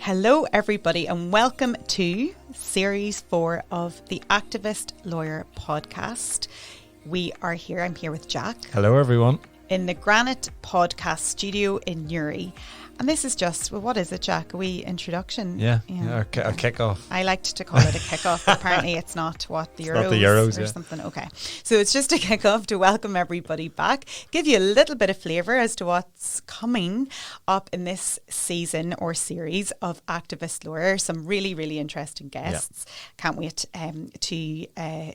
Hello everybody and welcome to Series 4 of the Activist Lawyer podcast. We are here, I'm here with Jack. Hello everyone. In the Granite Podcast Studio in Newry. And this is just, well, what is it, Jack? A wee introduction? Yeah, a kick-off. I liked to call it a kick-off, but apparently it's not what the Euros, not the Euros or yeah. something. Okay, so it's just a kick-off to welcome everybody back, give you a little bit of flavour as to what's coming up in this season or series of Activist Lawyer. Some really, really interesting guests. Yeah. Can't wait to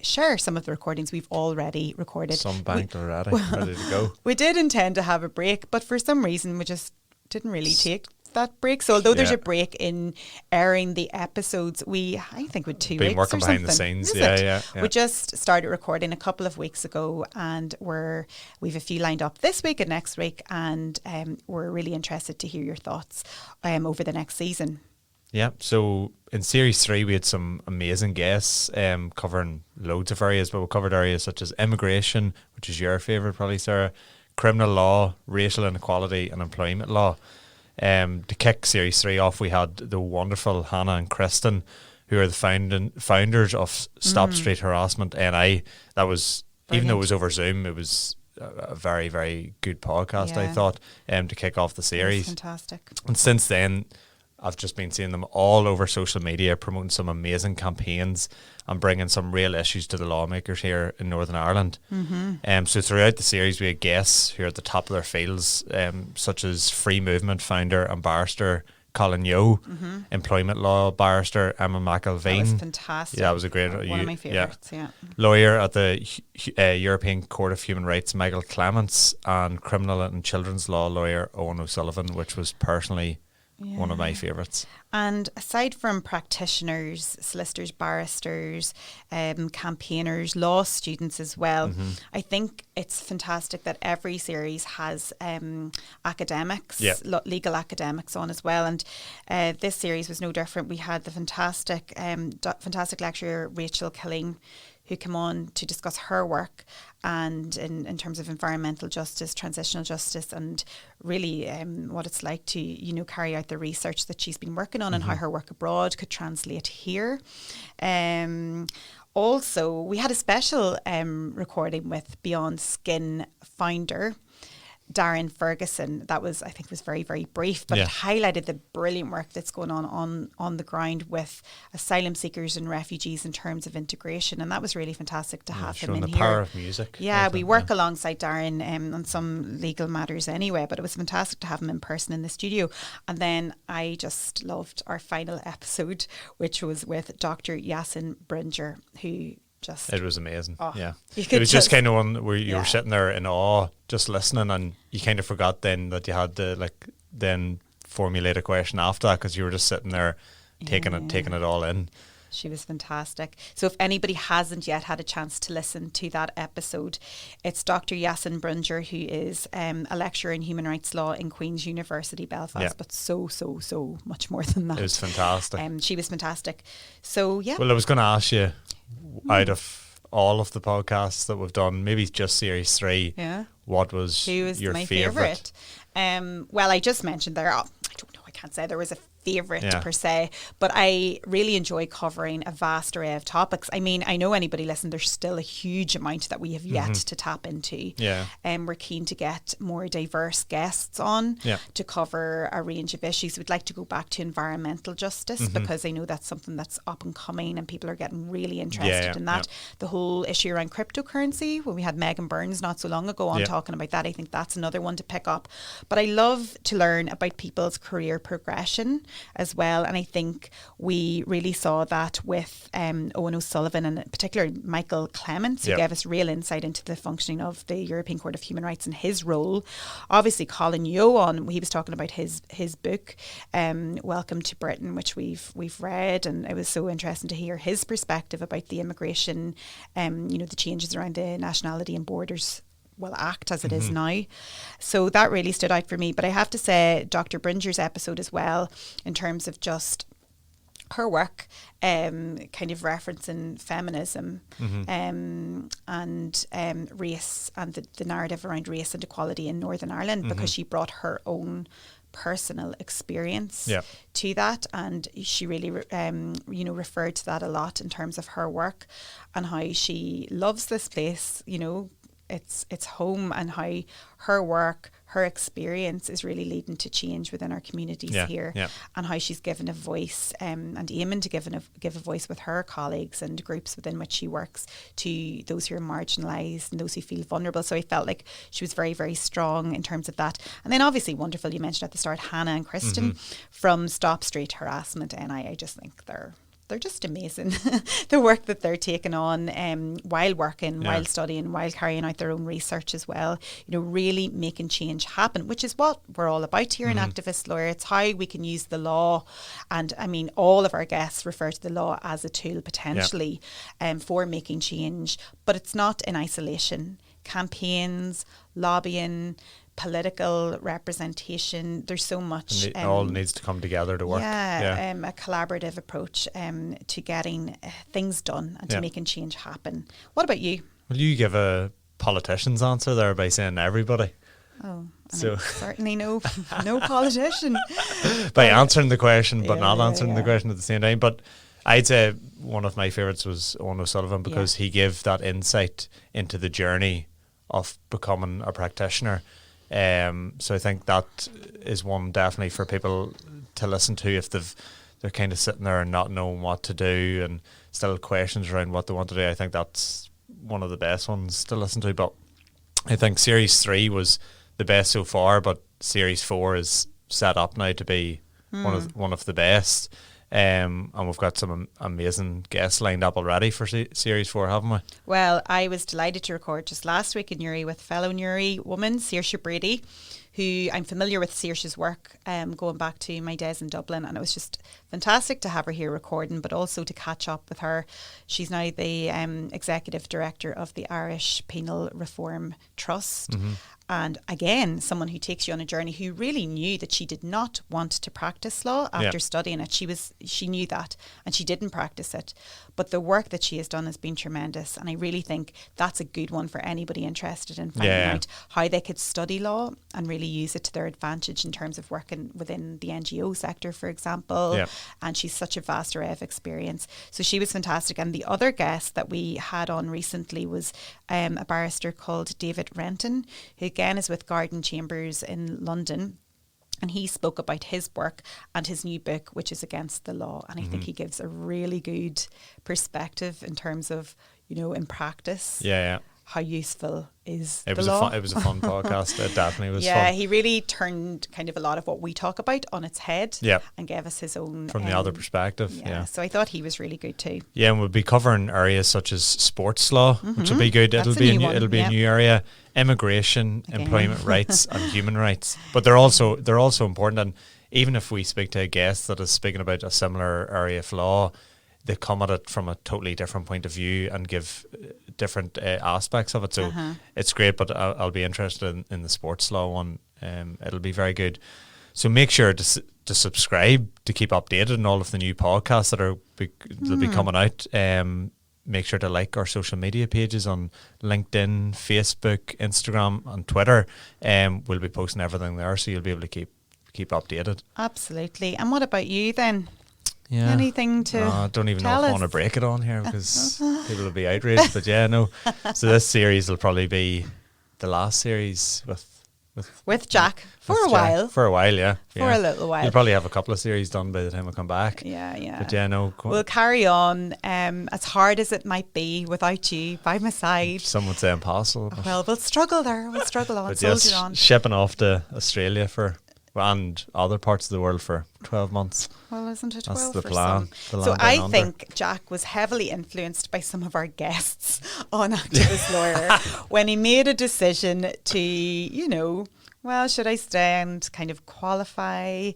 share some of the recordings we've already recorded. Some banked already, ready to go. We did intend to have a break, but for some reason we just didn't really take that break. So although there's a break in airing the episodes, I think with 2 weeks been working or behind the something. scenes. Yeah. We just started recording a couple of weeks ago, and we've a few lined up this week and next week, and we're really interested to hear your thoughts over the next season. Yeah, so in Series 3 we had some amazing guests covering loads of areas, but we covered areas such as immigration, which is your favourite probably, Sarah, criminal law, racial inequality and employment law. To kick Series 3 off, we had the wonderful Hannah and Kristen, who are the founders of Stop Street Harassment NI. That was, brilliant. Even though it was over Zoom, it was a very, very good podcast, I thought, to kick off the series. Fantastic. And since then, I've just been seeing them all over social media promoting some amazing campaigns and bringing some real issues to the lawmakers here in Northern Ireland. Mm-hmm. So throughout the series, we had guests who are at the top of their fields, such as Free Movement founder and barrister Colin Yeo, employment law barrister Emma McElveen. That was fantastic. Yeah, that was a great one of my favourites. Yeah. Lawyer at the European Court of Human Rights Michael Clements, and criminal and children's law lawyer Owen O'Sullivan, which was personally one of my favourites. And aside from practitioners, solicitors, barristers, campaigners, law students as well, I think it's fantastic that every series has academics, legal academics on as well. And this series was no different. We had the fantastic lecturer Rachel Killeen, who came on to discuss her work and in terms of environmental justice, transitional justice, and really what it's like to, carry out the research that she's been working on and how her work abroad could translate here. Also, we had a special recording with Beyond Skin founder Darren Ferguson. That was, I think, was very, very brief, but it highlighted the brilliant work that's going on the ground with asylum seekers and refugees in terms of integration, and that was really fantastic to have him in the here. Power of music. Yeah, we work alongside Darren on some legal matters anyway, but it was fantastic to have him in person in the studio. And then I just loved our final episode, which was with Dr. Yasin Bringer, who it was amazing. It was just kind of one where you were sitting there in awe, just listening, and you kind of forgot then that you had to then formulate a question after that, because you were just sitting there taking it all in. She was fantastic. So if anybody hasn't yet had a chance to listen to that episode, it's Dr. Yasin Bringer, who is a lecturer in human rights law in Queen's University Belfast, but so much more than that. It was fantastic. She was fantastic. So Well, I was going to ask you, out of all of the podcasts that we've done, maybe just Series 3, what was your favourite? Well, I just mentioned there, I don't know, I can't say there was a favourite per se, but I really enjoy covering a vast array of topics. I mean, I know anybody listening, there's still a huge amount that we have yet to tap into. We're keen to get more diverse guests on to cover a range of issues. We'd like to go back to environmental justice because I know that's something that's up and coming and people are getting really interested in that. The whole issue around cryptocurrency, when we had Megan Burns not so long ago on talking about that, I think that's another one to pick up. But I love to learn about people's career progression as well, and I think we really saw that with Owen O'Sullivan, and in particular Michael Clements, who gave us real insight into the functioning of the European Court of Human Rights and his role. Obviously Colin Yeo, he was talking about his book Welcome to Britain, which we've read, and it was so interesting to hear his perspective about the immigration, the changes around the Nationality and Borders Act as it is now. So that really stood out for me. But I have to say Dr. Bringer's episode as well, in terms of just her work, kind of referencing feminism and race and the narrative around race and equality in Northern Ireland, because she brought her own personal experience Yeah. to that, and she really referred to that a lot in terms of her work and how she loves this place, it's home, and how her work, her experience is really leading to change within our communities here, and how she's given a voice and aiming to give a voice with her colleagues and groups within which she works to those who are marginalised and those who feel vulnerable. So I felt like she was very, very strong in terms of that. And then obviously wonderful, you mentioned at the start, Hannah and Kristen from Stop Street Harassment, and I just think they're just amazing. The work that they're taking on while working, while studying, while carrying out their own research as well, really making change happen, which is what we're all about here in Activist Lawyer. It's how we can use the law, and I mean all of our guests refer to the law as a tool potentially for making change, but it's not in isolation. Campaigns, lobbying, political representation, there's so much. It all needs to come together to work. A collaborative approach to getting things done and to making change happen. What about you? Will you give a politician's answer there by saying everybody? Oh, so certainly no politician. By answering the question, but not answering the question at the same time. But I'd say one of my favourites was Owen O'Sullivan, because he gave that insight into the journey of becoming a practitioner. So I think that is one definitely for people to listen to if they're kind of sitting there and not knowing what to do and still questions around what they want to do. I think that's one of the best ones to listen to. But I think Series 3 was the best so far, but Series 4 is set up now to be one of the best. And we've got some amazing guests lined up already for Series 4, haven't we? Well, I was delighted to record just last week in Newry with fellow Newry woman, Saoirse Brady, who I'm familiar with Saoirse's work going back to my days in Dublin, and it was just fantastic to have her here recording, but also to catch up with her. She's now the executive director of the Irish Penal Reform Trust. And again, someone who takes you on a journey, who really knew that she did not want to practice law after studying it. She knew that, and she didn't practice it. But the work that she has done has been tremendous, and I really think that's a good one for anybody interested in finding out how they could study law and really use it to their advantage in terms of working within the NGO sector, for example. And she's such a vast array of experience. So she was fantastic. And the other guest that we had on recently was a barrister called David Renton, who again is with Garden Chambers in London. And he spoke about his work and his new book, which is Against the Law. And I think he gives a really good perspective in terms of, in practice, how useful is the law. It was a fun podcast. It definitely was fun. Yeah, he really turned kind of a lot of what we talk about on its head and gave us his own... From the other perspective, So I thought he was really good too. Yeah, and we'll be covering areas such as sports law, which will be good. That's it'll be a new area. Immigration, employment rights and human rights. But they're also important, and even if we speak to a guest that is speaking about a similar area of law, they come at it from a totally different point of view and give different aspects of it. So it's great, but I'll be interested in the sports law one. It'll be very good. So make sure to subscribe to keep updated on all of the new podcasts that will be coming out. Make sure to like our social media pages on LinkedIn, Facebook, Instagram and Twitter. We'll be posting everything there, so you'll be able to keep updated. Absolutely. And what about you then? Yeah. Anything to I don't even know if I want to break it on here because people will be outraged. But yeah, no. So this series will probably be the last series with Jack for a while. For a while, yeah. For a little while. You'll probably have a couple of series done by the time I come back. Yeah. But yeah, no. We'll carry on as hard as it might be without you by my side. Some would say impossible. Well, we'll struggle there. We'll struggle on. But yes, on. Shipping off to Australia and other parts of the world for 12 months. Well, isn't it 12? That's the plan. So I think Jack was heavily influenced by some of our guests on Activist Lawyer when he made a decision to, well, should I stay and kind of qualify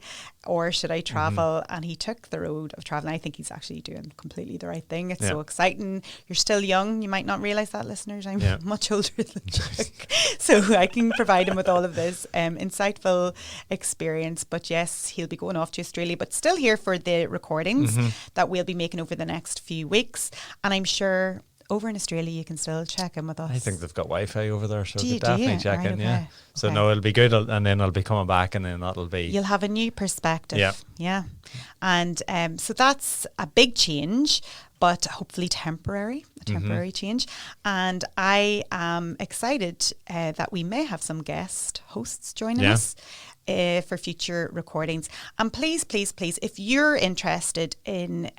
or should I travel? And he took the road of traveling. I think he's actually doing completely the right thing. It's so exciting. You're still young. You might not realise that, listeners. I'm much older than Jack. So I can provide him with all of this insightful experience. But yes, he'll be going off to Australia, but still here for the recordings that we'll be making over the next few weeks. And I'm sure over in Australia, you can still check in with us. I think they've got Wi-Fi over there, so Do they you? definitely check Right, in. okay. Yeah. So Okay. no, it'll be good, and then I'll be coming back, and then that'll be. You'll have a new perspective. Yeah. Yeah. And so that's a big change, but hopefully temporary, a temporary change. And I am excited that we may have some guest hosts joining us for future recordings. And please, please, please, if you're interested in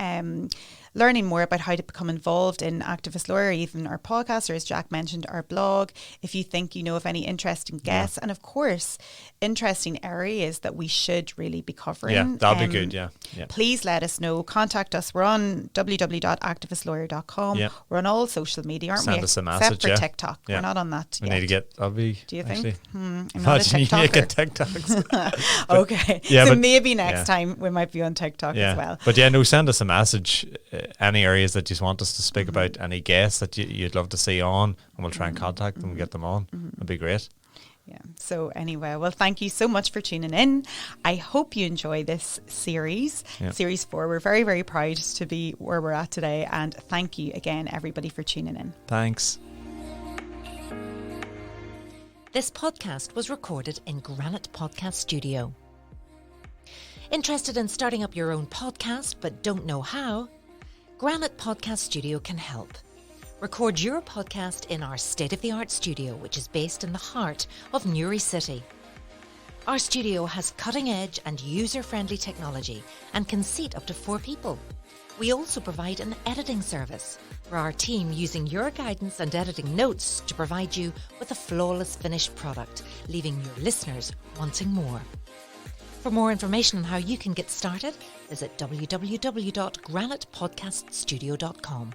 learning more about how to become involved in Activist Lawyer, even our podcast, or as Jack mentioned, our blog, if you think you know of any interesting guests, and of course, interesting areas that we should really be covering. Yeah, that'll be good, yeah. Please let us know. Contact us. We're on www.activistlawyer.com. Yeah. We're on all social media, aren't we? Send us a Except message, for yeah. TikTok. Yeah. We're not on that We yet. need to get. I'll be. Do you think? Actually, I'm not a imagine you making TikToker. TikToks. Okay. Yeah, so but- maybe next yeah. time we might be on TikTok Yeah, as well. but no, send us a message. Any areas that you want us to speak about, any guests that you'd love to see on, and we'll try and contact them and get them on. It'd be great. Yeah. So anyway, well, thank you so much for tuning in. I hope you enjoy this series, Series 4. We're very, very proud to be where we're at today. And thank you again, everybody, for tuning in. Thanks. This podcast was recorded in Granite Podcast Studio. Interested in starting up your own podcast but don't know how? Granite Podcast Studio can help. Record your podcast in our state-of-the-art studio, which is based in the heart of Newry City. Our studio has cutting-edge and user-friendly technology and can seat up to 4 people. We also provide an editing service for our team, using your guidance and editing notes to provide you with a flawless finished product, leaving your listeners wanting more. For more information on how you can get started, visit www.granitepodcaststudio.com.